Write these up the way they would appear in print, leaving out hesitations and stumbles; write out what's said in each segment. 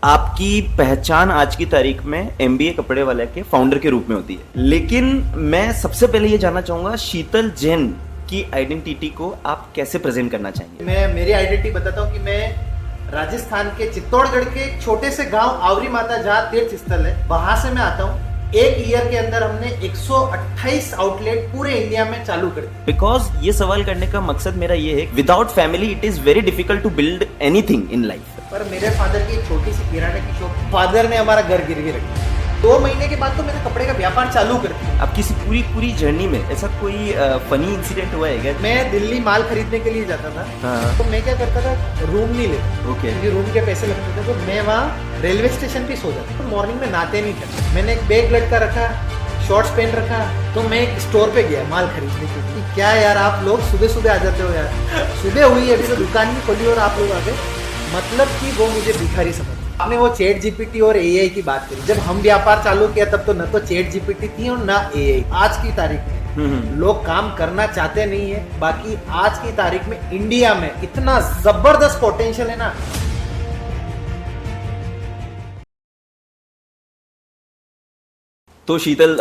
आपकी पहचान आज की तारीख में एमबीए कपड़े वाले के फाउंडर के रूप में होती है, लेकिन मैं सबसे पहले ये जानना चाहूंगा शीतल जैन की आइडेंटिटी को आप कैसे प्रेजेंट करना चाहेंगे? मैं मेरी आइडेंटिटी बताता हूँ कि मैं राजस्थान के चित्तौड़गढ़ के एक छोटे से गांव आवरी माता जहाँ तीर्थ स्थल है, वहां से मैं आता हूँ। एक ईयर के अंदर हमने 128 आउटलेट पूरे इंडिया में चालू कर दिए। बिकॉज ये सवाल करने का मकसद मेरा ये है, without family it is very difficult to build anything in life. पर मेरे फादर की एक छोटी सी किराने की शॉप, फादर ने हमारा घर गिरवी रखा। 2 महीने के बाद तो मैंने कपड़े का व्यापार चालू कर दिया। आपकी पूरी जर्नी में ऐसा कोई फनी इंसिडेंट हुआ है क्या? मैं दिल्ली माल खरीदने के लिए जाता था। हाँ। तो मैं क्या करता था, रूम नहीं लेता। ओके। क्योंकि रूम के पैसे लगते थे, तो मैं वहाँ रेलवे स्टेशन पे सो जाता। तो मॉर्निंग में नहाते नहीं थे। मैंने एक बैग लटका रखा, शॉर्ट्स पहन रखा। तो मैं एक स्टोर पे गया माल खरीदने के लिए। क्या यार, आप लोग सुबह सुबह आ जाते हो यार। सुबह हुई अभी तो दुकान नहीं खोली और आप लोग आ गए। मतलब कि वो मुझे भिखारी समझ। आपने वो चैट जीपीटी और एआई की बात करी। जब हम व्यापार चालू किया तब तो न तो चैट जीपीटी थी और ना एआई। आज की तारीख में लोग काम करना चाहते नहीं है। बाकी आज की तारीख में इंडिया में इतना जबरदस्त पोटेंशियल है ना। तो शीतल,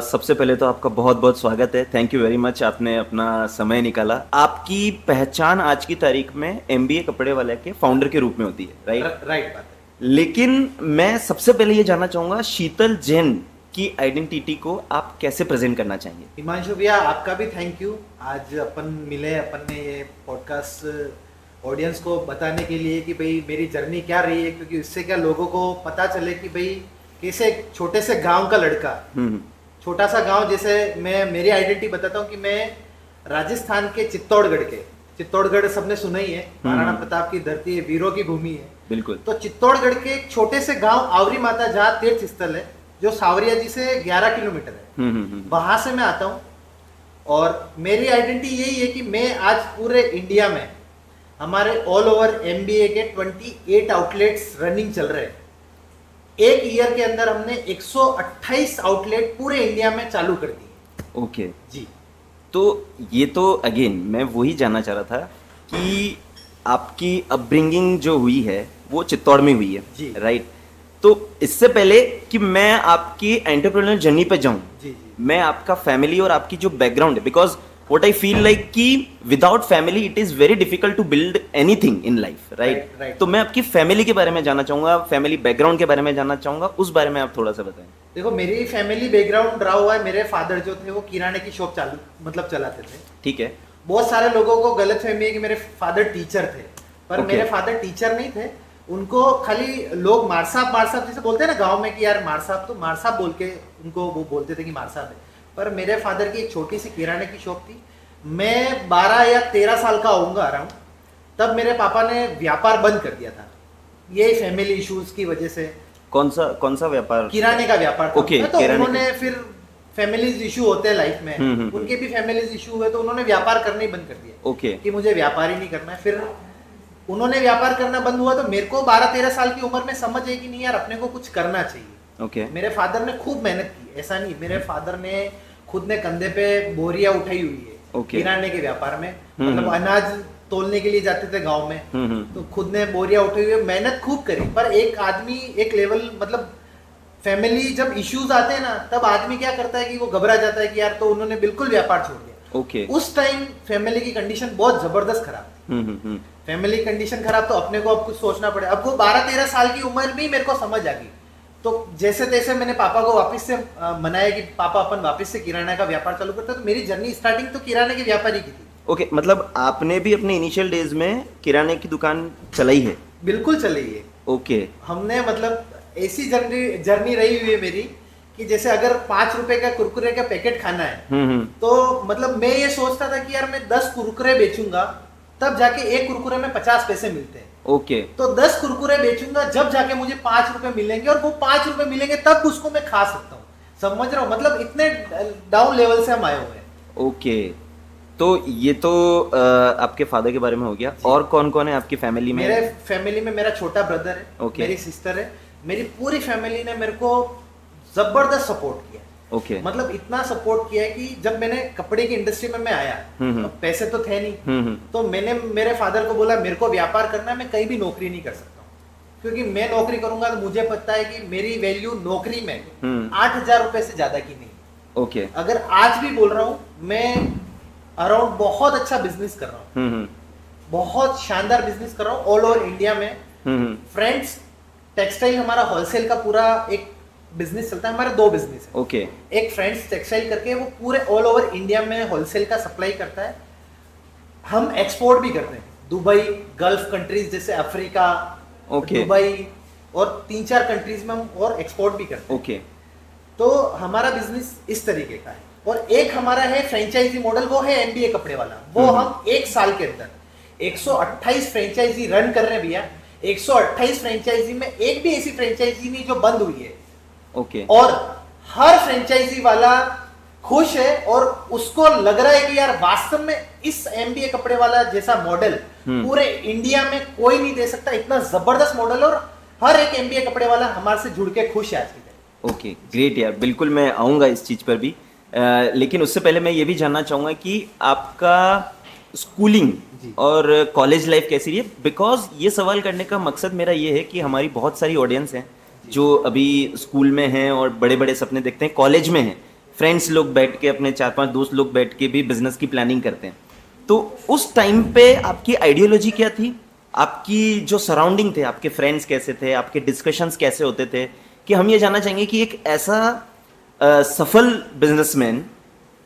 सबसे पहले तो आपका बहुत बहुत स्वागत है। थैंक यू वेरी मच, आपने अपना समय निकाला। आपकी पहचान आज की तारीख में एमबीए कपड़े वाले के फाउंडर के रूप में होती है, राइट? राइट बात है। लेकिन मैं सबसे पहले ये जानना चाहूंगा, शीतल जैन की आइडेंटिटी को आप कैसे प्रेजेंट करना चाहेंगे? हिमांशु भैया, आपका भी थैंक यू। आज अपन मिले, अपन ने ये पॉडकास्ट ऑडियंस को बताने के लिए कि भाई मेरी जर्नी क्या रही है, क्योंकि इससे क्या लोगों को पता चले कि भाई कैसे एक छोटे से गांव का लड़का, छोटा सा गांव, जैसे मैं मेरी आइडेंटिटी बताता हूँ कि मैं राजस्थान के चित्तौड़गढ़ सबने सुना ही है, महाराणा प्रताप की धरती है, वीरों की भूमि है। बिल्कुल। तो चित्तौड़गढ़ के एक छोटे से गांव आवरी माता जहाँ तीर्थ स्थल है, जो सावरिया जी से 11 किलोमीटर है, वहां से मैं आता हूँ। और मेरी आइडेंटिटी यही है कि मैं आज पूरे इंडिया में हमारे ऑल ओवर एमबीए के 28 आउटलेट्स रनिंग चल रहे हैं। एक ईयर के अंदर हमने 128 आउटलेट पूरे इंडिया में चालू कर दिए। ओके जी। तो ये तो अगेन मैं वही जानना चाह रहा था कि आपकी अपब्रिंगिंग जो हुई है वो चित्तौड़ में हुई है, जी। राइट? तो इससे पहले कि मैं आपकी एंटरप्रेन्योर जर्नी पे जाऊं, जी। मैं आपका फैमिली और आपकी जो बैकग्राउंड है, because what I feel like कि without family it is very difficult to build anything in life, right? तो मैं आपकी फैमिली के बारे में जानना चाहूंगा, फैमिली बैकग्राउंड के बारे में जानना चाहूंगा, उस बारे में आप थोड़ा सा बताएं। देखो, मेरी फैमिली बैकग्राउंड रहा हुआ है। मेरे फादर जो थे वो किराने की शॉप चलाते थे। ठीक है। बहुत सारे लोगों को गलत फहमी है कि मेरे फादर टीचर थे, पर Okay. मेरे फादर टीचर नहीं थे। उनको खाली लोग मार साहब जैसे बोलते हैं ना गांव में कि यार मार साहब, तो मार साहब बोल के उनको वो बोलते थे कि मार साहब है। पर मेरे फादर की एक छोटी सी किराने की शॉप थी। मैं 12 या 13 साल का होऊंगा अराउंड, तब मेरे पापा ने व्यापार बंद कर दिया था, ये फैमिली इश्यूज की वजह से। कौन सा व्यापार? किराने का व्यापार था। Okay, तो किराने उन्होंने फिर फैमिलीज इशू होते हैं लाइफ में, उनके भी फैमिलीज इशू हुए, तो उन्होंने व्यापार करना ही बंद कर दिया। ओके। कि मुझे व्यापार ही नहीं करना है। फिर उन्होंने व्यापार करना बंद हुआ, तो मेरे को 12-13 साल की उम्र में समझ आई कि नहीं यार, अपने को कुछ करना चाहिए। ओके। मेरे फादर ने खूब मेहनत की, ऐसा नहीं, मेरे फादर ने खुद ने कंधे पे बोरियां उठाई हुई है। Okay. किराने के व्यापार में, मतलब अनाज तोलने के लिए जाते थे गांव में, तो खुद ने बोरियां उठाई हुई है, मेहनत खूब करी। पर एक आदमी एक लेवल, मतलब फैमिली जब इश्यूज आते हैं ना, तब आदमी क्या करता है कि वो घबरा जाता है कि यार, तो उन्होंने बिल्कुल व्यापार छोड़ दिया। ओके। उस टाइम फैमिली की कंडीशन बहुत जबरदस्त खराब थी। फैमिली कंडीशन खराब, तो अपने को अब कुछ सोचना पड़े। अब वो 12-13 साल की उम्र में ही मेरे को समझ आ गई। तो जैसे तैसे मैंने पापा को वापस से मनाया कि पापा अपन वापस से किराना का व्यापार चालू करते। तो मेरी जर्नी स्टार्टिंग तो किराने के व्यापार ही की थी। ओके, मतलब आपने भी अपने इनिशियल डेज में किराने की दुकान चलाई है? बिल्कुल चली है। ओके। हमने, मतलब ऐसी जर्नी रही हुई है मेरी कि जैसे अगर 5 रुपए का कुरकुरे का पैकेट खाना है, तो मतलब मैं ये सोचता था कि यार मैं 10 कुरकुरे बेचूंगा, तब जाके एक कुरकुरे में 50 पैसे मिलते हैं। ओके। तो 10 कुरकुरे बेचूंगा, जब जाके मुझे 5 रुपए मिलेंगे, और वो 5 रुपए मिलेंगे तब उसको मैं खा सकता हूँ। समझ रहा हूँ, मतलब इतने डाउन लेवल से हम आए हुए हैं। ओके। तो ये तो आपके फादर के बारे में हो गया। और कौन कौन है आपकी फैमिली में? मेरे फैमिली में मेरा छोटा ब्रदर है, Okay. मेरी सिस्टर है। मेरी पूरी फैमिली ने मेरे को जबरदस्त सपोर्ट किया। ओके। मतलब इतना सपोर्ट किया है कि जब मैंने कपड़े की इंडस्ट्री में मैं आया, तो पैसे तो थे नहीं, तो मैंने मेरे फादर को बोला मेरे को व्यापार करना है, मैं कहीं भी नौकरी नहीं कर सकता हूँ। क्योंकि मैं नौकरी करूंगा तो मुझे पता है कि मेरी वैल्यू नौकरी में हम्म। 8,000 रुपए से ज्यादा की नहीं। ओके। अगर आज भी बोल रहा हूँ, मैं अराउंड बहुत अच्छा बिजनेस कर रहा हूँ, हम्म। बहुत शानदार बिजनेस कर रहा हूँ ऑल ओवर इंडिया में। हम्म। फ्रेंड्स टेक्सटाइल हमारा होलसेल का पूरा एक बिजनेस चलता है, हमारे 2 बिजनेस है। ओके। एक फ्रेंड्स टेक्सटाइल करके वो पूरे ऑल ओवर इंडिया में होलसेल का सप्लाई करता है। हम एक्सपोर्ट भी करते हैं दुबई, गल्फ कंट्रीज जैसे अफ्रीका, ओके। दुबई और 3-4 कंट्रीज में हम और एक्सपोर्ट भी करते हैं। ओके। तो हमारा बिजनेस इस तरीके का है। और एक हमारा है फ्रेंचाइजी मॉडल, वो है एमबीए कपड़े वाला। वो हम 1 साल के अंदर 128 फ्रेंचाइजी रन कर रहे हैं भैया। 128 फ्रेंचाइजी में एक भी ऐसी फ्रेंचाइजी नहीं जो बंद हुई है। ओके। और हर फ्रेंचाइजी वाला खुश है और उसको लग रहा है कि यार वास्तव में इस एमबीए कपड़े वाला जैसा मॉडल पूरे इंडिया में कोई नहीं दे सकता। इतना जबरदस्त मॉडल, और हर एक एमबीए कपड़े वाला हमारे से जुड़ के खुश है आज की डेट। ओके, ग्रेट यार, बिल्कुल मैं आऊँगा इस चीज़ पर भी। लेकिन उससे पहले मैं ये भी जानना चाहूँगा कि आपका स्कूलिंग और कॉलेज लाइफ कैसी रही है? बिकॉज ये सवाल करने का मकसद मेरा ये है कि हमारी बहुत सारी ऑडियंस हैं जो अभी स्कूल में हैं और बड़े बड़े सपने देखते हैं, कॉलेज में हैं, फ्रेंड्स लोग बैठ के, अपने 4-5 दोस्त लोग बैठ के भी बिजनेस की प्लानिंग करते हैं। तो उस टाइम पे आपकी आइडियोलॉजी क्या थी? आपकी जो सराउंडिंग थे, आपके फ्रेंड्स कैसे थे, आपके डिस्कशंस कैसे होते थे? कि हम ये जानना चाहेंगे कि एक ऐसा सफल बिजनेसमैन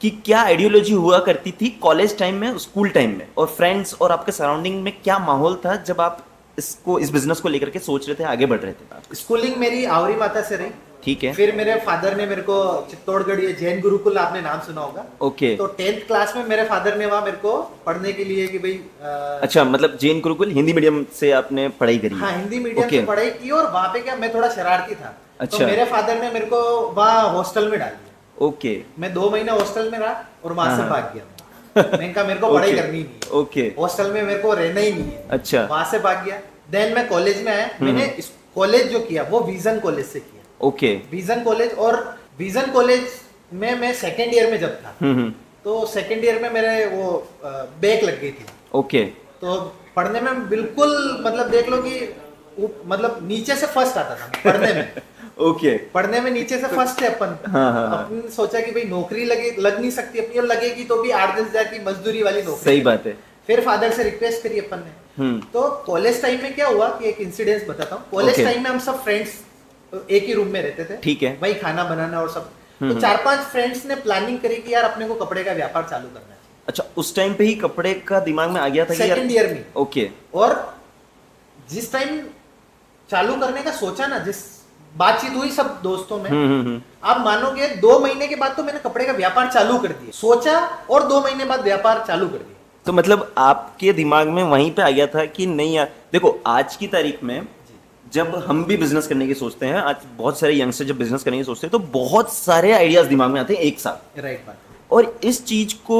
की क्या आइडियोलॉजी हुआ करती थी कॉलेज टाइम में, स्कूल टाइम में, और फ्रेंड्स और आपके सराउंडिंग में क्या माहौल था जब आप इस बिजनेस को लेकर के सोच रहे थे, आगे बढ़ रहे थे? स्कूलिंग मेरी आवरी माता से रही। ठीक है। फिर मेरे फादर ने मेरे को चित्तौड़गढ़, ये जैन गुरुकुल आपने नाम सुना होगा। ओके। तो 10th क्लास में मेरे फादर ने वहाँ मेरे को पढ़ने के लिए कि भाई अच्छा, मतलब जैन गुरुकुल हिंदी मीडियम से आपने पढ़ाई करी? हाँ, हिंदी मीडियम से पढ़ाई की। और वहाँ पे क्या, मैं थोड़ा शरारती था। अच्छा। तो मेरे फादर ने मेरे को वहाँ हॉस्टल में डाल दिया। ओके। मैं 2 महीने हॉस्टल में रहा और वहां से भाग गया। मैंने कहा मेरे को पढ़ाई करनी नहीं है, ओके, हॉस्टल में मेरे को रहना ही नहीं है। अच्छा। वहां से भाग गया। देन मैं कॉलेज में आया। मैंने कॉलेज जो किया वो विजन कॉलेज से किया। ओके। विजन कॉलेज, और विजन कॉलेज में मैं 2nd ईयर में जब था, तो 2nd ईयर में मेरे वो बैक लग गई थी। ओके। तो पढ़ने में बिल्कुल, मतलब देख लो कि मतलब नीचे से फर्स्ट आता था पढ़ने में। ओके। पढ़ने में नीचे से फर्स्ट है अपन। अपन सोचा कि भाई नौकरी लग नहीं सकती अपनी, और लगेगी तो भी 8-10 हजार की मजदूरी वाली नौकरी। सही बात है। फिर फादर से रिक्वेस्ट करी अपन ने। तो कॉलेज टाइम में क्या हुआ कि एक इंसिडेंस बताता हूँ। कॉलेज टाइम में हम सब फ्रेंड्स एक ही रूम में रहते थे। ठीक है। वही खाना बनाना और सब। तो 4-5 फ्रेंड्स ने प्लानिंग करी कि यार अपने को कपड़े का व्यापार चालू करना है। अच्छा, उस टाइम पे ही कपड़े का दिमाग में आ गया था कि यार 2nd ईयर में। ओके। और जिस टाइम चालू करने का सोचा ना, जिस बातचीत हुई सब दोस्तों में, आप मानोगे 2 महीने के बाद तो मैंने कपड़े का व्यापार चालू कर दिया। सोचा और 2 महीने बाद व्यापार चालू कर दिया। तो मतलब आपके दिमाग में वहीं पे आ गया था कि नहीं यार, देखो आज की तारीख में जब हम भी बिजनेस करने की सोचते हैं, आज बहुत सारे यंगस्टर जब बिजनेस करने की सोचते हैं तो बहुत सारे आइडियाज दिमाग में आते हैं एक साथ। राइट बात। और इस चीज को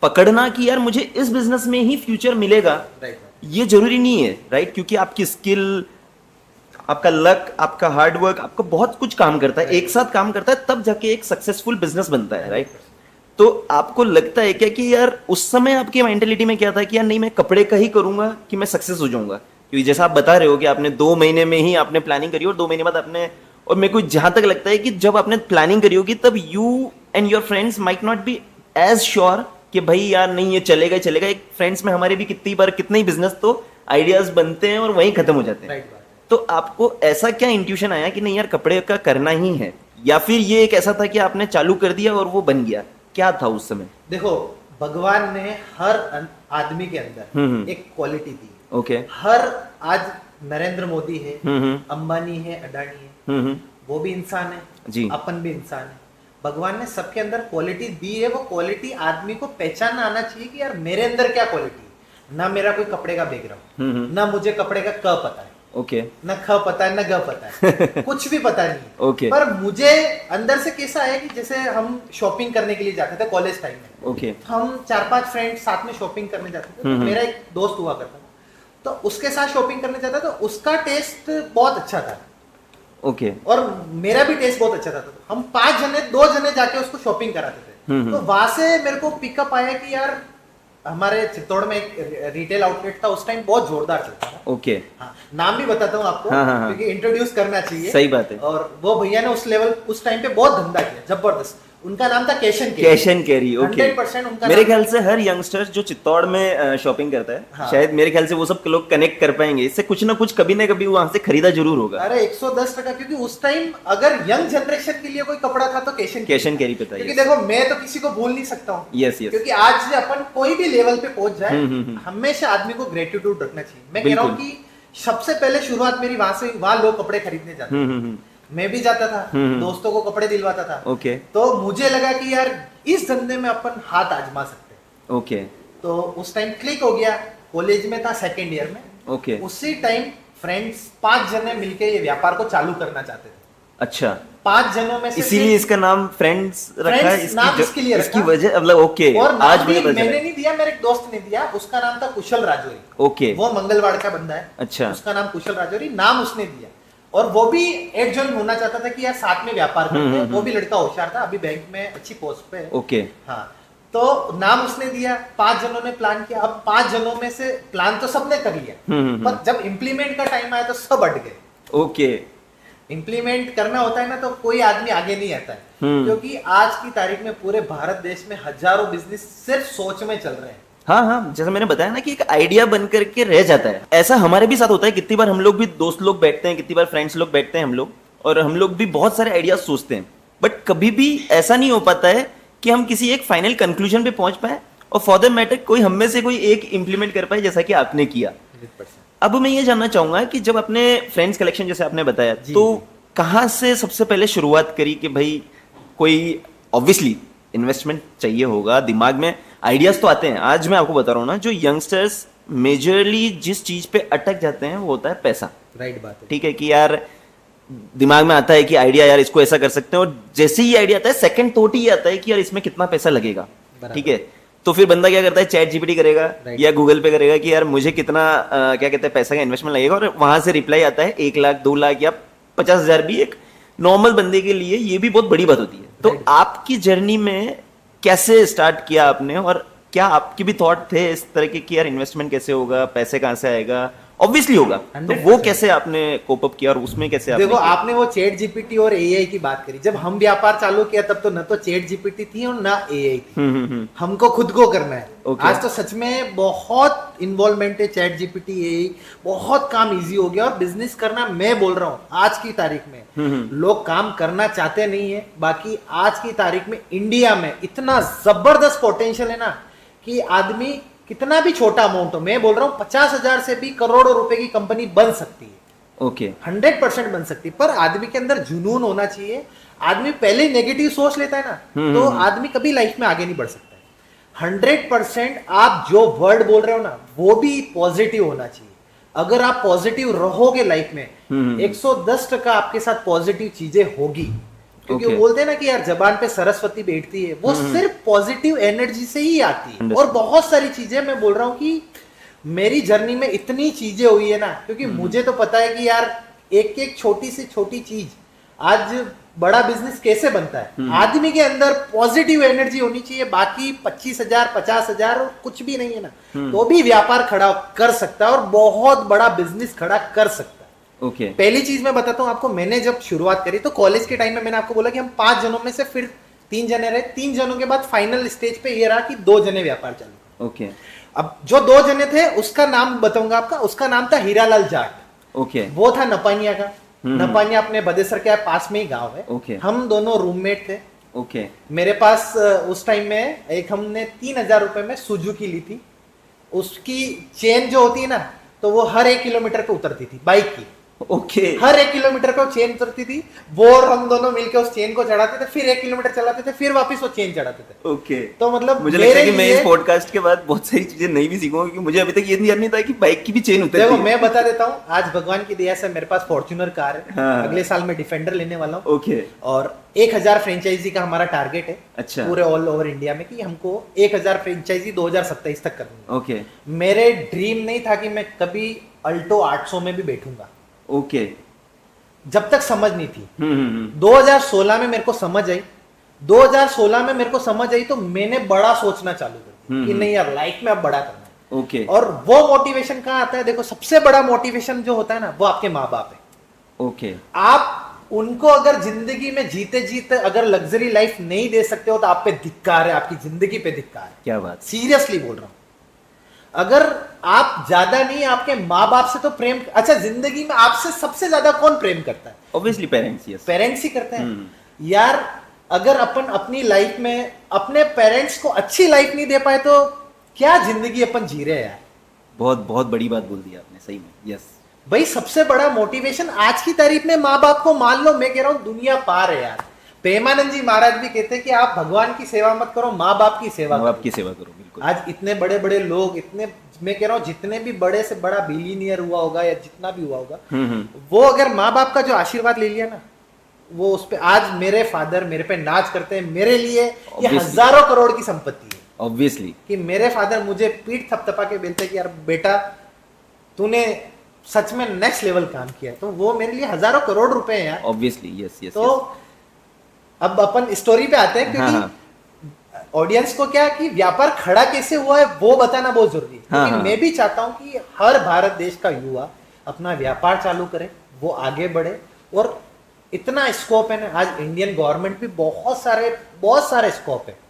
पकड़ना कि यार मुझे इस बिजनेस में ही फ्यूचर मिलेगा, राइट, ये जरूरी नहीं है, राइट? क्योंकि आपकी स्किल, आपका लक, आपका हार्डवर्क, आपका बहुत कुछ काम करता है, एक साथ काम करता है, तब जाके एक सक्सेसफुल बिजनेस बनता है, राइट? तो आपको लगता है क्या कि यार उस समय आपकी मेंटेलिटी में क्या था कि यार नहीं मैं कपड़े का ही करूंगा कि मैं सक्सेस हो जाऊंगा? क्योंकि जैसा आप बता रहे हो कि आपने 2 महीने में ही आपने प्लानिंग करी और 2 महीने बाद आपने, और मेरे को जहां तक लगता है कि जब आपने प्लानिंग करी होगी तब you and your friends might not be as sure कि भाई यार नहीं ये चलेगा ही चलेगा। एक फ्रेंड्स में हमारे भी कितनी बार कितने ही बिजनेस तो आइडियाज बनते हैं और वहीं खत्म हो जाते हैं। राइट बात। तो आपको ऐसा क्या इंट्यूशन आया कि नहीं यार कपड़े का करना ही है, या फिर ये एक ऐसा था कि आपने चालू कर दिया और वो बन गया? क्या था उस समय? देखो, भगवान ने हर आदमी के अंदर एक क्वालिटी दी। ओके। हर आज नरेंद्र मोदी है, अंबानी है, अडानी है, वो भी इंसान है जी, अपन भी इंसान है। भगवान ने सबके अंदर क्वालिटी दी है। वो क्वालिटी आदमी को पहचानना आना चाहिए कि यार मेरे अंदर क्या क्वालिटी है। ना मेरा कोई कपड़े का बैकग्राउंड, ना मुझे कपड़े का क पता है, ओके, न ख पता है, न ग पता है, कुछ भी पता नहीं है। ओके। पर मुझे अंदर से कैसा है कि जैसे हम शॉपिंग करने के लिए जाते थे कॉलेज टाइम में, ओके, हम 4-5 फ्रेंड साथ में शॉपिंग करने जाते थे। तो मेरा एक दोस्त हुआ करता था, तो उसके साथ शॉपिंग करने जाता तो उसका टेस्ट बहुत अच्छा था, ओके, और मेरा भी टेस्ट बहुत अच्छा था। तो हम 2 जने जाके उसको शॉपिंग कराते थे। तो वहां से मेरे को पिकअप आया कि यार हमारे चित्तौड़ में एक रिटेल आउटलेट था, उस टाइम बहुत जोरदार चलता था। ओके। हाँ, नाम भी बताता हूँ आपको, हाँ। क्योंकि इंट्रोड्यूस करना चाहिए। सही बात है। और वो भैया ने उस टाइम पे बहुत धंधा किया, जबरदस्त। उनका नाम था कैश एंड कैरी। ओके। 100% उनका मेरे नाम- ख्याल से हर यंगस्टर्स जो चित्तौड़ में शॉपिंग करता है, हाँ। शायद मेरे ख्याल से वो सब लोग कनेक्ट कर पाएंगे इससे, कुछ ना कुछ कभी ना कभी वहां से खरीदा जरूर होगा। अरे 110%, क्योंकि उस टाइम अगर यंग जनरेशन के लिए कोई कपड़ा था तो कैश एंड कैरी पे था। क्योंकि देखो मैं तो किसी को भूल नहीं सकता हूँ। Yes yes. क्योंकि आज अपन कोई भी लेवल पे पहुंच जाए, हम्म। हमेशा आदमी को ग्रेटिट्यूड रखना चाहिए। मैं कह रहा हूँ कि सबसे पहले शुरुआत मेरी वहां से, वहां लोग कपड़े खरीदने जाते हैं। मैं भी जाता था, दोस्तों को कपड़े दिलवाता था। ओके। तो मुझे लगा कि यार इस धंधे में अपन हाथ आजमा सकते हैं। ओके। तो उस टाइम क्लिक हो गया, कॉलेज में था, सेकेंड ईयर में। ओके। उसी टाइम फ्रेंड्स 5 जने मिलके ये व्यापार को चालू करना चाहते थे। अच्छा। 5 जनों में से इसीलिए इसका नाम फ्रेंड्स रखा है। Friends नाम इसके लिए इसकी रखा। वजह मतलब ओके। और नाम आज भी मुझे पता मैंने चला। नहीं दिया, मेरे एक दोस्त ने दिया। उसका नाम था कुशल राजौरी। ओके। वो मंगलवाड़ का बंदा है। अच्छा। उसका नाम कुशल राजौरी, नाम उसने दिया। और वो भी एक जन होना चाहता था कि यार साथ में व्यापार करते हैं। वो भी लड़का होशियार था, अभी बैंक में अच्छी पोस्ट पे है। ओके। हाँ, तो नाम उसने दिया, 5 जनों ने प्लान किया। अब 5 जनों में से प्लान तो सबने कर लिया, पर जब इम्प्लीमेंट का टाइम आया तो सब अट गए। ओके। इम्प्लीमेंट करना होता है ना, तो कोई आदमी आगे नहीं आता है। क्योंकि आज की तारीख में पूरे भारत देश में हजारों बिजनेस सिर्फ सोच में चल रहे हैं। हाँ हाँ, जैसा मैंने बताया ना कि एक आइडिया बन करके रह जाता है। ऐसा हमारे भी साथ होता है। कितनी बार हम लोग भी दोस्त लोग बैठते हैं, कितनी बार फ्रेंड्स लोग बैठते हैं हम लोग, और हम लोग भी बहुत सारे आइडियाज सोचते हैं, बट कभी भी ऐसा नहीं हो पाता है कि हम किसी एक फाइनल कंक्लूजन पे पहुंच पाए, और फॉर द मैटर कोई हम में से कोई एक इम्प्लीमेंट कर पाए, जैसा कि आपने किया। 100%। अब मैं ये जानना चाहूंगा कि जब अपने फ्रेंड्स कलेक्शन जैसे आपने बताया, तो कहाँ से सबसे पहले शुरुआत करी कि भाई कोई ऑब्वियसली इन्वेस्टमेंट चाहिए होगा, दिमाग में आइडियाज तो आते हैं। आज मैं आपको बता रहा हूँ ना, जो यंगस्टर्स मेजरली जिस चीज पे अटक जाते हैं वो होता है पैसा। राइट बात है। ठीक है कि यार दिमाग में आता है कि आइडिया यार इसको ऐसा कर सकते हैं, और जैसे ही आइडिया आता है सेकंड थॉट ही आता है कि यार इसमें कितना पैसा लगेगा। ठीक है, तो फिर बंदा क्या करता है, चैट जीपीटी करेगा या गूगल पे करेगा कि यार मुझे कितना क्या कहते हैं पैसा का इन्वेस्टमेंट लगेगा, और वहां से रिप्लाई आता है 1 लाख 2 लाख या 50,000 भी एक नॉर्मल बंदे के लिए ये भी बहुत बड़ी बात होती है। तो आपकी जर्नी में कैसे स्टार्ट किया आपने, और क्या आपके भी थॉट थे इस तरह के कि यार इन्वेस्टमेंट कैसे होगा, पैसे कहाँ से आएगा? ऑब्वियसली होगा, तो वो कैसे आपने कोप अप किया और उसमें कैसे आपने देखो किया? आपने वो चैट जीपीटी और एआई की बात करी। जब हम व्यापार चालू किया तब तो न तो चैट जीपीटी थी और ना एआई थी। हमको खुद को करना है। आज तो सच में बहुत इन्वॉल्वमेंट है चैट जीपीटी, एआई, बहुत काम इजी हो गया। और बिजनेस करना, मैं बोल रहा हूँ आज की तारीख में लोग काम करना चाहते नहीं है। बाकी आज की तारीख में इंडिया में इतना जबरदस्त पोटेंशियल है ना कि आदमी कितना भी छोटा अमाउंट हो, मैं बोल रहा हूँ 50,000 से भी करोड़ों रुपए की कंपनी बन सकती है। ओके। 100% बन सकती है, पर आदमी के अंदर जुनून होना चाहिए। आदमी पहले नेगेटिव सोच लेता है ना, तो आदमी कभी लाइफ में आगे नहीं बढ़ सकता है। 100% आप जो वर्ड बोल रहे हो ना, वो भी पॉजिटिव होना चाहिए। अगर आप पॉजिटिव रहोगे लाइफ में, 110% आपके साथ पॉजिटिव चीजें होगी। क्योंकि वो बोलते हैं ना कि यार जबान पे सरस्वती बैठती है, वो सिर्फ पॉजिटिव एनर्जी से ही आती है। और बहुत सारी चीजें, मैं बोल रहा हूँ कि मेरी जर्नी में इतनी चीजें हुई है ना, क्योंकि मुझे तो पता है कि यार एक एक छोटी से छोटी चीज आज बड़ा बिजनेस कैसे बनता है। आदमी के अंदर पॉजिटिव एनर्जी होनी चाहिए। बाकी 25,000 50,000 कुछ भी नहीं है ना, तो भी व्यापार खड़ा कर सकता है और बहुत बड़ा बिजनेस खड़ा कर सकता है। ओके। पहली चीज मैं बताता हूँ आपको, मैंने जब शुरुआत करी तो कॉलेज के टाइम में मैंने आपको बोला कि हम 5 जनों में से फिर 3 जने रहे। 3 जनों के बाद फाइनल स्टेज पे ये रहा कि 2 जने व्यापार चालू। ओके। अब जो 2 जने थे उसका नाम बताऊंगा आपका, उसका नाम था हीरालाल जाट। ओके। वो था नपानिया का। नपानिया अपने बदेसर के पास में ही गांव है। ओके। हम दोनों रूममेट थे। ओके। मेरे पास उस टाइम में एक हमने 3,000 रुपए में सुजुकी ली थी। उसकी चेन जो होती है ना, तो वो हर 1 किलोमीटर पे उतरती थी बाइक की। ओके। हर 1 किलोमीटर पे चेन उतरती थी। वो और हम दोनों मिलकर उस चेन को चढ़ाते थे, फिर 1 किलोमीटर चलाते थे, फिर वापस वो चेन चढ़ाते थे। ओके। तो मतलब मुझे लगता है कि मैं इस पॉडकास्ट के बाद बहुत सारी चीजें नई भी सीखूंगा, क्योंकि मुझे अभी तक ये नहीं था कि बाइक की भी चेन उतरती है। देखो मैं बता देता हूँ, आज भगवान की दया से मेरे पास फॉर्च्यूनर कार है। हाँ। अगले साल मैं डिफेंडर लेने वाला हूँ। ओके। और 1,000 फ्रेंचाइजी का हमारा टारगेट है। अच्छा। पूरे ऑल ओवर इंडिया में कि हमको 1,000 फ्रेंचाइजी 2027 तक करनी है। ओके। मेरे ड्रीम नहीं था कि मैं कभी अल्टो 800 में भी बैठूंगा, ओके। जब तक समझ नहीं थी। 2016 में मेरे को समझ आई। 2016 में मेरे को समझ आई तो मैंने बड़ा सोचना चालू कर दिया। कि नहीं यार लाइफ में अब बड़ा करना है। ओके और वो मोटिवेशन कहाँ आता है? देखो सबसे बड़ा मोटिवेशन जो होता है ना, वो आपके माँ बाप है। ओके आप उनको अगर जिंदगी में जीते जीते अगर लग्जरी लाइफ नहीं दे सकते हो तो आप पे धिक्कार है, आपकी जिंदगी पे धिक्कार है। क्या बात, सीरियसली बोल रहा हूं। अगर आप ज्यादा नहीं, आपके माँ बाप से तो प्रेम, अच्छा जिंदगी में आपसे सबसे ज्यादा कौन प्रेम करता है? ऑब्वियसली पेरेंट्स, यस पेरेंट्स ही करते हैं यार। अगर अपन अपनी लाइफ में अपने पेरेंट्स को अच्छी लाइफ नहीं दे पाए तो क्या जिंदगी अपन जी रहे हैं यार। बहुत बहुत बड़ी बात बोल दी आपने, सही में, यस भाई सबसे बड़ा मोटिवेशन आज की तारीख में माँ बाप को मान लो, मैं कह रहा हूं दुनिया पार है यार। प्रेमानंद जी महाराज भी कहते हैं कि आप भगवान की सेवा मत करो, माँ बाप की सेवा माँ करो। बाप की सेवा करो, बिल्कुल। आज इतने बड़े बड़े लोग, इतने, मैं कह रहा हूँ जितने भी बड़े से बड़ा बिलियनियर हुआ होगा या जितना भी हुआ होगा, वो अगर माँ बाप का जो आशीर्वाद ले लिया ना, वो उस पे, आज मेरे फादर मेरे पे नाच करते हैं, मेरे लिए ये Obviously. हजारों करोड़ की संपत्ति है। ऑब्वियसली कि मेरे फादर मुझे पीठ थपथपा के बोलते हैं कि यार बेटा तूने सच में नेक्स्ट लेवल काम किया है, तो वो मेरे लिए हजारों करोड़ रुपए हैं यार। Obviously, yes yes. तो अब अपन स्टोरी पे आते हैं, हाँ, क्योंकि ऑडियंस को क्या कि व्यापार खड़ा कैसे हुआ है वो बताना बहुत जरूरी है। हाँ, क्योंकि मैं भी चाहता हूं कि हर भारत देश का युवा अपना व्यापार चालू करे, वो आगे बढ़े। और इतना स्कोप है ना, आज इंडियन गवर्नमेंट भी बहुत सारे स्कोप है।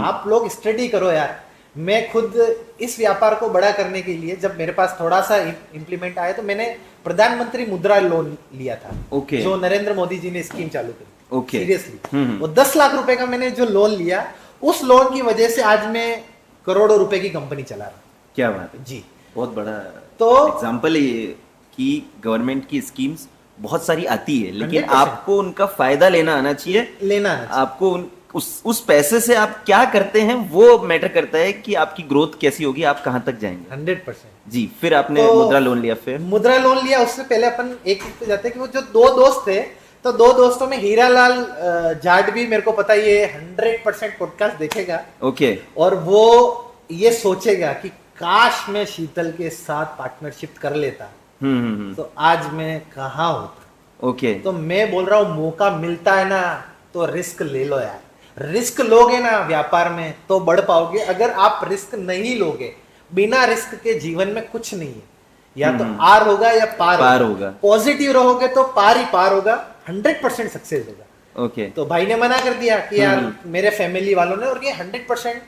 आप लोग स्टडी करो यार। मैं खुद इस व्यापार को बड़ा करने के लिए जब मेरे पास थोड़ा सा इम्प्लीमेंट आया तो मैंने प्रधानमंत्री मुद्रा लोन लिया था। ओके। जो नरेंद्र मोदी जी ने स्कीम चालू करी। ओके। सीरियसली वो 10 लाख रुपए का मैंने जो लोन लिया, उस लोन की वजह से आज मैं करोड़ों रुपए की कंपनी चला रहा हूँ। क्या बात है जी। बहुत बड़ा तो एग्जाम्पल है ये कि गवर्नमेंट की स्कीम्स बहुत सारी आती है, लेकिन 100% आपको उनका फायदा लेना आना चाहिए। लेना आना चाहिए। आपको उस पैसे से आप क्या करते हैं वो मैटर करता है कि आपकी ग्रोथ कैसी होगी, आप कहां तक जाएंगे। 100%। जी, फिर आपने तो मुद्रा लोन लिया, फिर मुद्रा लोन लिया। उससे पहले अपन एक चीज पे जाते हैं कि वो जो दो दोस्त थे, तो दो दोस्तों में हीरालाल जाट भी, मेरे को पता है ये 100% पॉडकास्ट देखेगा। ओके। और वो ये सोचेगा कि काश मैं शीतल के साथ पार्टनरशिप कर लेता तो आज मैं कहाँ होता। ओके। तो मैं बोल रहा हूँ मौका मिलता है ना तो रिस्क ले लो यार। रिस्क लोगे ना व्यापार में तो बढ़ पाओगे। अगर आप रिस्क नहीं लोगे, बिना रिस्क के जीवन में कुछ नहीं है। या तो आर होगा या पार होगा। पॉजिटिव रहोगे तो पार ही पार होगा, 100% सक्सेस होगा। ओके। तो भाई ने मना कर दिया कि यार मेरे फैमिली वालों ने, और ये 100%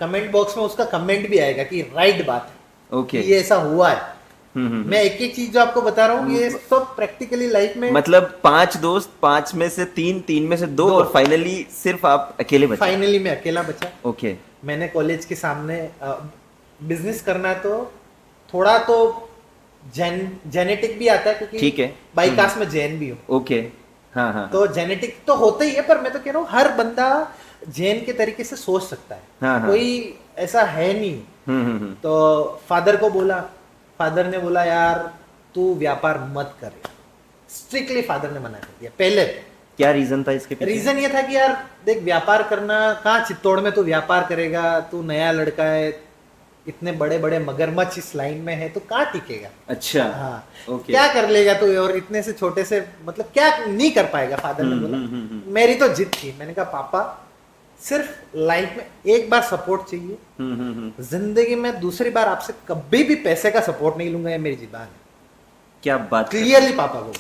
कमेंट बॉक्स में उसका कमेंट भी आएगा कि राइट बात है। ओके। ये ऐसा हुआ है। मैं एक एक चीज जो आपको बता रहा हूँ ये सब प्रैक्टिकली लाइफ में, मतलब 5 दोस्त, 5 में से 3, 3 में से 2 और फाइनली सिर्फ आप अकेले बचे। फाइनली मैं अकेला बचा। ओके। मैंने कॉलेज के सामने बिजनेस करना है तो थोड़ा तो जेनेटिक भी आता है, क्योंकि ठीक है। बाई कास्ट में जैन भी हूँ। ओके। हाँ हाँ। तो जेनेटिक तो होता ही है, पर मैं तो कह रहा हूँ हर बंदा जैन के तरीके से सोच सकता है। हाँ, हाँ। कोई ऐसा है नहीं। तो फादर को बोला, फादर ने बोला यार तू व्यापार मत कर। स्ट्रिक्टली फादर ने मना कर दिया। पहले क्या रीजन था इसके पीछे? रीजन ये था कि यार देख, व्यापार करना कहाँ चित्तौड़ में तू व्यापार करेगा, तू नया लड़का है, इतने बड़े बड़े मगरमच्छ इस लाइन में है, तो कहाँ टिकेगा। अच्छा। हाँ। ओके। क्या कर लेगा तू, और इतने से छोटे से, मतलब क्या नहीं कर पाएगा। फादर ने बोला। मेरी तो जिद थी। मैंने कहा पापा सिर्फ लाइफ में एक बार सपोर्ट चाहिए, जिंदगी में दूसरी बार आपसे कभी भी पैसे का सपोर्ट नहीं लूंगा, ये मेरी जिबान है। क्या बात, क्लियरली पापा को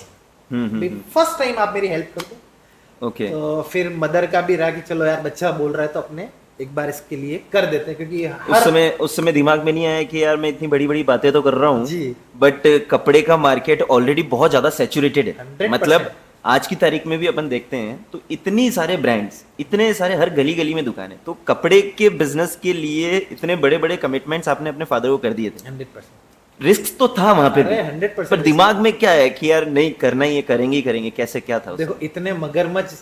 फर्स्ट टाइम आप मेरी हेल्प कर दो। ओके। तो फिर मदर का भी रहा कि चलो यार बच्चा बोल रहा है तो अपने एक बार इसके लिए कर देते हैं, क्योंकि उस समय दिमाग में नहीं आया कि यार मैं इतनी बड़ी बड़ी बातें तो कर रहा हूँ जी, बट कपड़े का मार्केट ऑलरेडी बहुत ज्यादा सैचुरेटेड है। 100%। मतलब आज की तारीख में भी अपन देखते हैं तो इतनी सारे ब्रांड्स, इतने सारे, हर गली गली में दुकानें। तो कपड़े के बिजनेस के लिए इतने बड़े बड़े कमिटमेंट्स आपने अपने फादर को कर दिए थे। 100%। रिस्क तो था वहां पे भी, 100% पर दिमाग में क्या है कि यार नहीं करना ही है, करेंगे ही करेंगे। कैसे, क्या था देखो इतने मगरमच्छ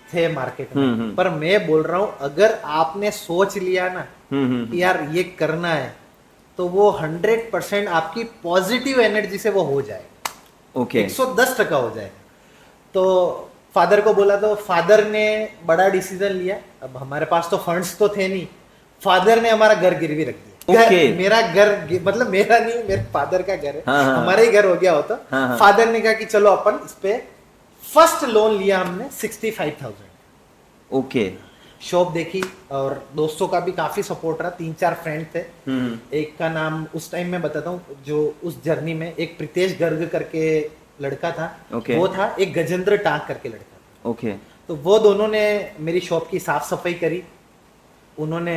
थे मार्केट में, पर मैं बोल रहा हूं अगर आपने सोच लिया ना कि यार ये करना है, तो वो 100% आपकी पॉजिटिव एनर्जी से वो हो जाएगा। ओके। 110% हो जाएगा। तो फादर को बोला तो फादर ने बड़ा डिसीजन लिया। अब हमारे पास तो फंड्स तो थे नहीं, फादर ने हमारा घर गिरवी रख दिया। मेरा घर, मतलब मेरा नहीं, मेरे फादर का घर है। हमारा ही घर हो गया होता। फादर ने कहा कि चलो अपन इस पे फर्स्ट लोन लिया हमने 65,000। ओके। शॉप देखी और दोस्तों का भी काफी सपोर्ट रहा, 3-4 फ्रेंड थे। एक का नाम उस टाइम मैं बताता हूँ, जो उस जर्नी में एक प्रीतेश गर्ग करके लड़का था, Okay. वो था, एक गजेंद्र टाक करके लड़का था। ओके तो वो दोनों ने मेरी शॉप की साफ सफाई करी, उन्होंने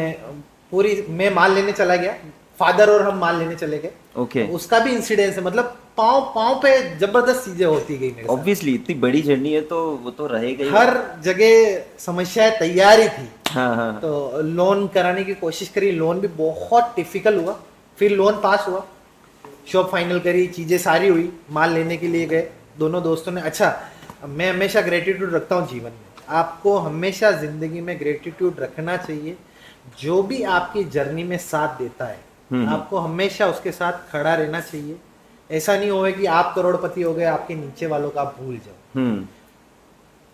पूरी, मैं माल लेने चला गया, फादर और हम माल लेने चले गए। ओके उसका भी इंसिडेंस है, मतलब पाँव पाँव पे जबरदस्त चीजें होती गई मेरे साथ। ऑब्वियसली इतनी बड़ी जर्नी है तो वो तो रहेगा ही। हर जगह समस्याएं तैयार ही थी। हाँ हाँ तो लोन कराने की कोशिश करी, लोन भी बहुत डिफिकल्ट हुआ, फिर लोन पास हुआ, शॉप फाइनल करी, चीजें सारी हुई, माल लेने के लिए गए दोनों दोस्तों ने। अच्छा, मैं हमेशा ग्रेटिट्यूड रखता हूँ जीवन में, आपको हमेशा जिंदगी में ग्रेटिट्यूड रखना चाहिए। जो भी आपकी जर्नी में साथ देता है, आपको हमेशा उसके साथ खड़ा रहना चाहिए। ऐसा नहीं होगा कि आप करोड़पति हो गए, आपके नीचे वालों का आप भूल जाओ।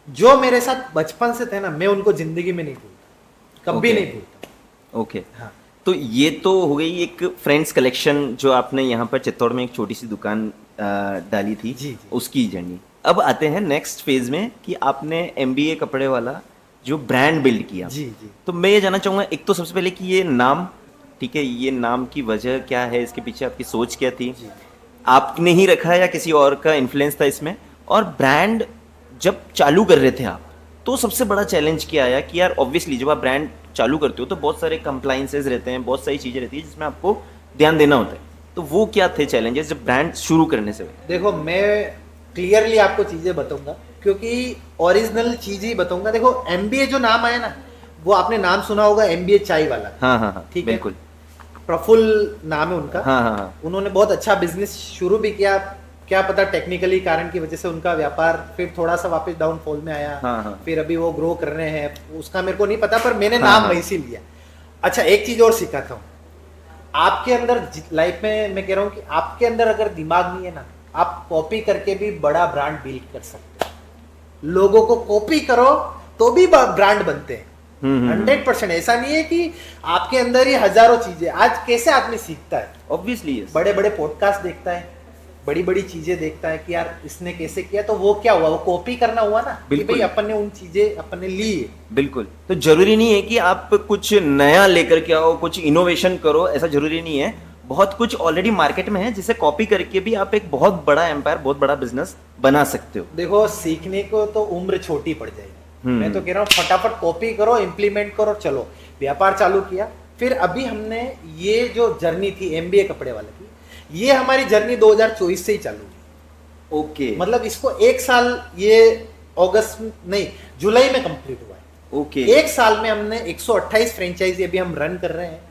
जो मेरे साथ बचपन से थे ना, मैं उनको जिंदगी में नहीं भूलता, कभी Okay. नहीं भूलता। ओके हाँ, तो ये तो हो गई एक फ्रेंड्स कलेक्शन जो आपने यहाँ पर चित्तौड़ में एक छोटी सी दुकान डाली थी, जी, जी। उसकी जर्नी। अब आते हैं नेक्स्ट फेज में कि आपने एमबीए कपड़े वाला जो ब्रांड बिल्ड किया। जी जी। तो मैं ये जानना चाहूंगा, एक तो सबसे पहले कि ये नाम, ठीक है, ये नाम की वजह क्या है, इसके पीछे आपकी सोच क्या थी, जी। आपने ही रखा या किसी और का इन्फ्लुएंस था इसमें? और ब्रांड जब चालू कर रहे थे आप, तो सबसे बड़ा चैलेंज क्या आया कि यार ऑब्वियसली जब आप ब्रांड चालू करते हो तो बहुत सारे कंप्लाइंसेस रहते हैं, बहुत सारी चीज़ें रहती है जिसमें आपको ध्यान देना होता है। तो वो क्या थे चैलेंजेस जब ब्रांड शुरू करने से? देखो, मैं क्लियरली आपको चीजें बताऊंगा, क्योंकि ओरिजिनल चीज ही बताऊंगा। देखो, एमबीए जो नाम आया ना, वो आपने नाम सुना होगा, एमबीए चाय वाला। हाँ हाँ हाँ, ठीक है। बिल्कुल। प्रफुल्ल नाम है उनका। हाँ हाँ हाँ उन्होंने बहुत अच्छा बिजनेस शुरू भी किया, क्या पता टेक्निकली कारण की वजह से उनका व्यापार फिर थोड़ा सा वापस डाउनफॉल में आया। हाँ, हाँ। फिर अभी वो ग्रो कर रहे हैं, उसका मेरे को नहीं पता, पर मैंने हाँ, नाम हाँ। वहीं से लिया। अच्छा, एक चीज और सिखाता हूँ आपके अंदर, लाइफ में मैं कह रहा हूँ कि आपके अंदर अगर दिमाग नहीं है ना, आप कॉपी करके भी बड़ा ब्रांड बिल्ड कर सकते हो। लोगों को कॉपी करो तो भी ब्रांड बनते हैं। 100%। ऐसा नहीं है कि आपके अंदर ही हजारों चीजें। आज कैसे आदमी सीखता है? Obviously yes. बड़े बड़े पॉडकास्ट देखता है, बड़ी बड़ी चीजें देखता है कि यार इसने कैसे किया, तो वो क्या हुआ, वो कॉपी करना हुआ ना, कि बिल्कुल। भाई अपन ने उन चीजें अपन ने ली है। बिल्कुल। तो जरूरी नहीं है कि आप कुछ नया लेकर के आओ, कुछ इनोवेशन करो, ऐसा जरूरी नहीं है। बहुत कुछ ऑलरेडी मार्केट में है जिसे कॉपी करके भी आप एक बहुत बड़ा एम्पायर, बहुत बड़ा बिजनेस बना सकते हो। देखो, सीखने को तो उम्र छोटी पड़ जाएगी। मैं तो कह रहा हूँ फटाफट कॉपी करो, इम्प्लीमेंट करो, चलो व्यापार चालू किया। फिर अभी हमने ये जो जर्नी थी एमबीए कपड़े वाले की, ये हमारी जर्नी 2024 से ही चालू हुई। ओके मतलब इसको 1 साल, ये अगस्त नहीं जुलाई में कंप्लीट हुआ है। ओके। 1 साल में हमने 128 फ्रेंचाइजी अभी हम रन कर रहे हैं।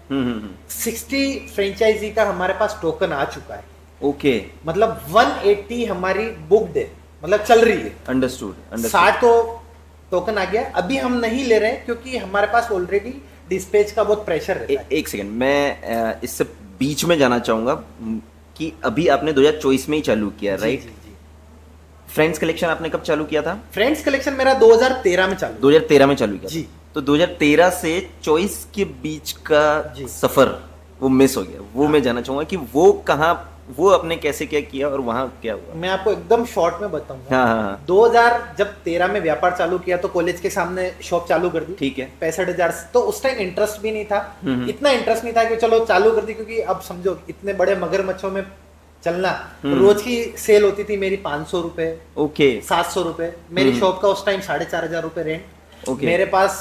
60 फ्रेंचाइजी का हमारे पास टोकन आ चुका है। ओके, मतलब 180 हमारी बुक्ड है, मतलब चल रही है। अंडरस्टूड। 60 तो टोकन आ गया, अभी हम नहीं ले रहे हैं क्योंकि हमारे पास ऑलरेडी डिस्पैच का बहुत प्रेशर रहता है। एक सेकंड, मैं इससे बीच में जाना चाहूंगा कि अभी आपने 2024 में ही चालू किया, जी, राइट? जी, जी। फ्रेंड्स कलेक्शन आपने कब चालू किया था? फ्रेंड्स कलेक्शन मेरा 2013 में चालू 2013 में चालू किया जी। तो 2013 से 24 के बीच का जी। सफर वो मिस हो गया। वो मैं जानना चाहूंगा कि वो कहाँ, वो आपने कैसे क्या किया और वहां क्या हुआ? मैं आपको एकदम शॉर्ट में बताऊंगा। हाँ हाँ हाँ, 2013 में व्यापार चालू किया तो कॉलेज के सामने शॉप चालू कर दी। ठीक है। 65,000। तो उस टाइम इंटरेस्ट भी नहीं था, इतना इंटरेस्ट नहीं था कि चलो चालू कर दी, क्योंकि अब समझो इतने बड़े मगरमच्छों में चलना। रोज की सेल होती थी मेरी 500 रुपए, ओके 700 रुपए। मेरी शॉप का उस टाइम 4,500 रुपए रेंट। ओके। मेरे पास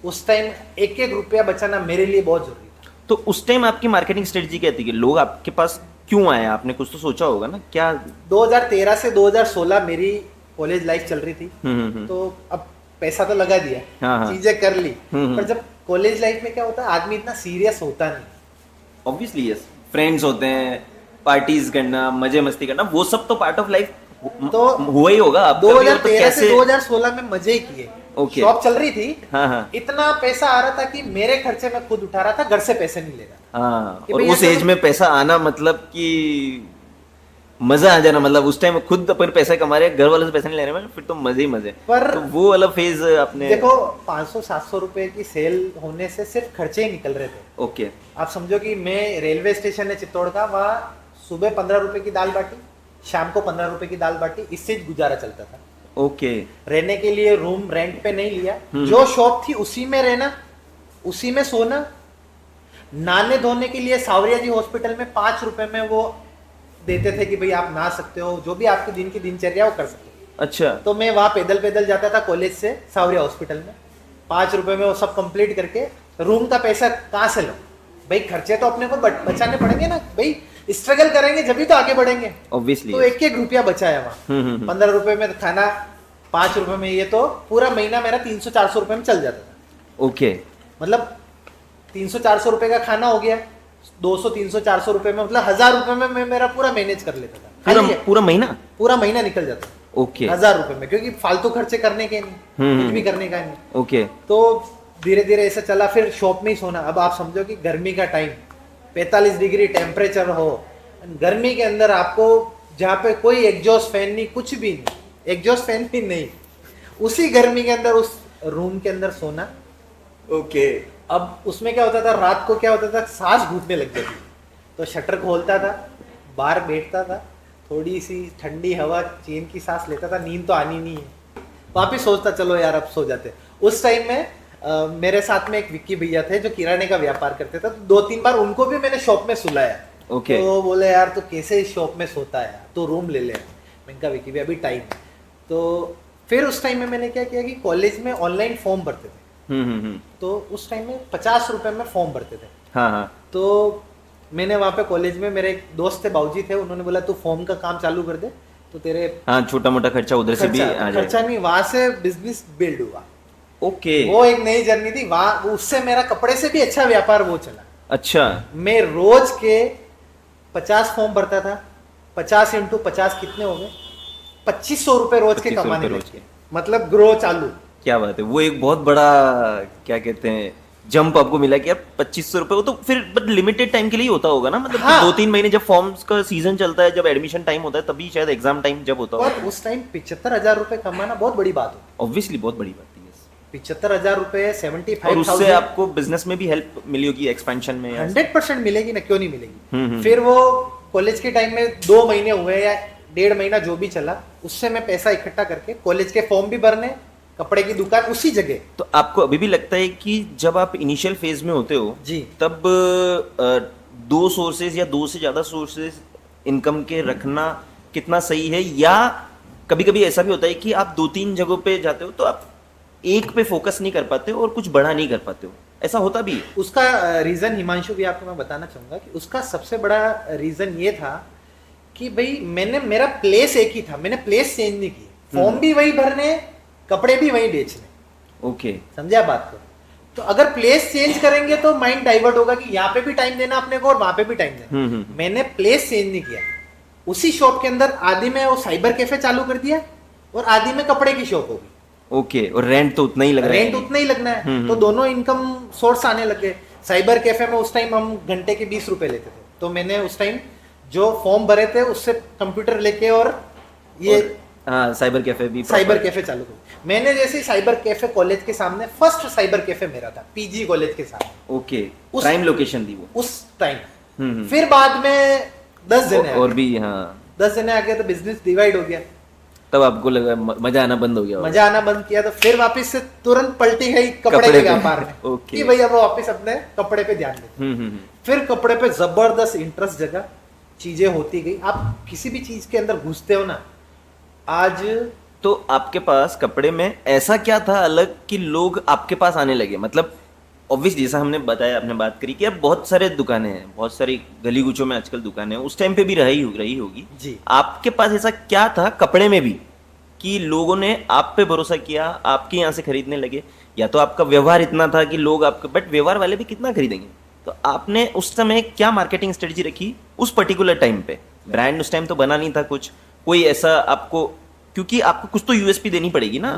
उस टाइम एक एक रुपया बचाना मेरे लिए बहुत जरूरी था। तो उस टाइम आपकी मार्केटिंग स्ट्रेटजी क्या थी कि लोग आपके पास क्यों आए? आपने कुछ तो सोचा होगा ना क्या? 2013 से 2016 मेरी कॉलेज लाइफ चल रही थी। तो अब पैसा तो लगा दिया, हाँ, हाँ। चीजें कर ली, हम्म। पर जब कॉलेज लाइफ में क्या होता है, आदमी इतना सीरियस होता नहीं। ऑब्वियसली यस, फ्रेंड्स होते हैं, पार्टीज करना, मजे मस्ती करना, वो सब तो पार्ट ऑफ लाइफ तो हुआ ही होगा। आपका भी हो तो 2013 से कैसे? 2016 में मजे ही किए। ओके। शॉप चल रही थी, हाँ हाँ इतना पैसा आ रहा था कि मेरे खर्चे में खुद उठा रहा था, घर से पैसे नहीं ले रहा था। हाँ। कि और भैया उस चलो- एज में पैसा आना मतलब कि मजा आ जाना, मतलब उस टाइम खुद अपन पैसा कमा रहे हैं, घर वालों से पैसा नहीं ले रहे हैं, फिर तो मजे ही मजे। पर तो वो वाला फेज आपने देखो, 500-700 रुपए की सेल होने से सिर्फ खर्चे ही निकल रहे थे। ओके। आप समझो कि मैं रेलवे स्टेशन है चित्तौड़ का, वहाँ सुबह 15 रुपए की दाल बाटी, शाम को 15 रुपए की दाल बाटी, इससे गुजारा चलता था। ओके। रहने के लिए रूम रेंट पे नहीं लिया, जो शॉप थी उसी में रहना, उसी में सोना। नहाने धोने के लिए सावरिया जी हॉस्पिटल में 5 रुपए में वो देते थे कि भाई आप नहा सकते हो, जो भी आपके दिन की दिनचर्या वो कर सकते हो। अच्छा। तो मैं वहां पैदल पैदल जाता था कॉलेज से सावरिया हॉस्पिटल में, 5 रुपए में वो सब कंप्लीट करके। रूम का पैसा कहाँ से लो भाई, खर्चे तो अपने को बचाने पड़ेंगे ना भाई, स्ट्रगल करेंगे जब भी तो आगे बढ़ेंगे। ऑब्वियसली। तो 1-1 रुपया बचाया वहां, 15 रुपए में खाना, 5 रुपए में ये, तो पूरा महीना मेरा 300-400 रुपए में चल जाता था। ओके। मतलब 300-400 रुपए का खाना हो गया, 200-300-400 रुपए में, मतलब 1000 रुपए में मैं मेरा पूरा मैनेज कर लेता था। पूरा महीना? पूरा महीना निकल जाता। ओके। 1000 रुपए में, क्योंकि फालतू खर्चे करने के नहीं, कुछ भी करने का नहीं। ओके। तो धीरे धीरे ऐसा चला, फिर शॉप में ही सोना। अब आप समझो कि गर्मी का टाइम, 45 डिग्री टेम्परेचर हो, गर्मी के अंदर आपको जहाँ पे कोई एग्जॉस्ट फैन नहीं, कुछ भी नहीं, एग्जॉस्ट फैन भी नहीं, उसी गर्मी के अंदर उस रूम के अंदर सोना। ओके। अब उसमें क्या होता था, रात को क्या होता था, सांस घुटने लग जाती, तो शटर खोलता था, बाहर बैठता था, थोड़ी सी ठंडी हवा, चैन की सांस लेता था, नींद तो आनी नहीं है, वापिस सोचता चलो यार अब सो जाते। उस टाइम में मेरे साथ में एक विक्की भैया थे जो किराने का व्यापार करते थे, तो 2-3 बार उनको भी मैंने शॉप में सुलाया। ओके। तो बोले यार तो कैसे इस शॉप में सोता है, तो रूम ले ले। मैंने कहा विक्की भैया अभी टाइम है। तो फिर उस टाइम में मैंने क्या किया कि कॉलेज में ऑनलाइन फॉर्म भरते थे। तो उस टाइम में 50 रुपए में फॉर्म भरते थे। हाँ। तो मैंने वहाँ पे कॉलेज में, मेरे एक दोस्त थे बाबूजी थे, उन्होंने बोला तू फॉर्म का काम चालू कर दे तो तेरे छोटा मोटा खर्चा उधर से भी आ जाएगा। खर्चा नहीं, वहां से बिजनेस बिल्ड हुआ। ओके। वो एक नई जर्नी थी वहां, उससे मेरा कपड़े से भी अच्छा व्यापार वो चला। अच्छा। मैं रोज के 50 फॉर्म भरता था, 50 × 50 कितने हो गए, 2500 रुपए रोज के कमाने लगे, मतलब ग्रो चालू। क्या बात है, वो एक बहुत बड़ा क्या कहते हैं जंप आपको मिला कि यार 2500 रुपए, वो तो फिर बट लिमिटेड टाइम के लिए होता होगा ना, मतलब हाँ। 2-3 महीने जब फॉर्म्स का सीजन चलता है, जब एडमिशन टाइम होता है, तभी शायद एग्जाम टाइम जब होता और होगा। उस टाइम 75,000 रुपए कमाना बहुत बड़ी बात हो। ऑब्वियसली बहुत बड़ी बात है। 75,000 रुपए, और 75,000, उससे आपको बिजनेस में भी हेल्प मिली होगी, एक्सपेंशन में। 100% मिलेगी ना, क्यों नहीं मिलेगी। फिर वो कॉलेज के टाइम में 2 महीने हुए या 1.5 महीना जो भी चला, उससे मैं पैसा इकट्ठा करके कॉलेज के फॉर्म भी भरने, कपड़े की दुकान उसी जगह। तो आपको अभी भी लगता है कि जब आप इनिशियल फेज में होते हो जी, तब 2 सोर्सेज या 2 से ज्यादा सोर्सेज इनकम के रखना कितना सही है, या कभी कभी ऐसा भी होता है कि आप 2-3 जगहों पे जाते हो तो आप एक पे फोकस नहीं कर पाते हो और कुछ बड़ा नहीं कर पाते हो, ऐसा होता भी? उसका रीजन हिमांशु भी आपको मैं बताना चाहूंगा कि उसका सबसे बड़ा रीजन ये था कि भाई मेरा प्लेस एक ही था, मैंने प्लेस चेंज नहीं की, फॉर्म भी वही भरने, कपड़े भी वही बेचने। ओके। समझा बात को? तो अगर प्लेस चेंज करेंगे तो माइंड डाइवर्ट होगा कि यहाँ पे भी टाइम देना अपने को और वहां पे भी टाइम देना। मैंने प्लेस चेंज नहीं किया, उसी शॉप के अंदर आदि में वो साइबर कैफे चालू कर दिया और आदि में कपड़े की शॉप होगी। ओके। और रेंट तो उतना ही लग रहा है, रेंट उतना ही लगना है, तो दोनों इनकम सोर्स आने लगे। साइबर कैफे में उस टाइम हम घंटे के 20 रुपए लेते थे, तो मैंने उस टाइम जो फॉर्म भरे थे उससे कंप्यूटर लेके और ये साइबर कैफे भी साइबर कैफे चालू किया मैंने। जैसे साइबर कैफे कॉलेज के सामने, फर्स्ट साइबर कैफे मेरा था पीजी कॉलेज के सामने। ओके। प्राइम लोकेशन थी वो उस टाइम। फिर बाद में 10 जने और भी, हाँ 10 जने आ गए तो बिजनेस डिवाइड हो गया। तब आपको लगा मजा आना बंद हो गया? मजा आना बंद किया, तो फिर वापस से तुरंत पलटी गई कपड़े के व्यापार में। ओके। कि भाई अब वापस अपने कपड़े पे ध्यान देते। फिर कपड़े पे जबरदस्त इंटरेस्ट जगा, चीजें होती गई। आप किसी भी चीज के अंदर घुसते हो ना, आज तो आपके पास कपड़े में ऐसा क्या था अलग कि लोग आपके पास आने लगे? मतलब ऑब्वियसली जैसा हमने बताया, आपने बात करी कि अब बहुत सारे दुकानें हैं, बहुत सारी गली गुचों में आजकल दुकानें हैं, उस टाइम पे भी रही होगी जी। आपके पास ऐसा क्या था कपड़े में भी कि लोगों ने आप पे भरोसा किया, आपके यहाँ से खरीदने लगे? या तो आपका व्यवहार इतना था कि लोग आपके, बट व्यवहार वाले भी कितना खरीदेंगे, तो आपने उस समय क्या मार्केटिंग स्ट्रेटजी रखी उस पर्टिकुलर टाइम पे? ब्रांड उस टाइम तो बना नहीं था कुछ, कोई ऐसा आपको, क्योंकि आपको कुछ तो यूएसपी देनी पड़ेगी ना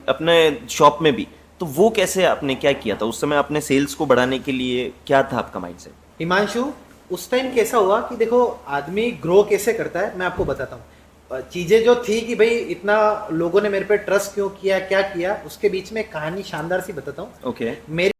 अपने शॉप में भी, तो वो कैसे आपने क्या किया था उस समय? अपने सेल्स को बढ़ाने के लिए क्या था आपका माइंडसेट? हिमांशु, उस टाइम कैसा हुआ कि देखो आदमी ग्रो कैसे करता है मैं आपको बताता हूँ। चीजें जो थी कि भाई इतना लोगों ने मेरे पे ट्रस्ट क्यों किया, क्या किया, उसके बीच में एक कहानी शानदार सी बताता हूँ। ओके। मेरी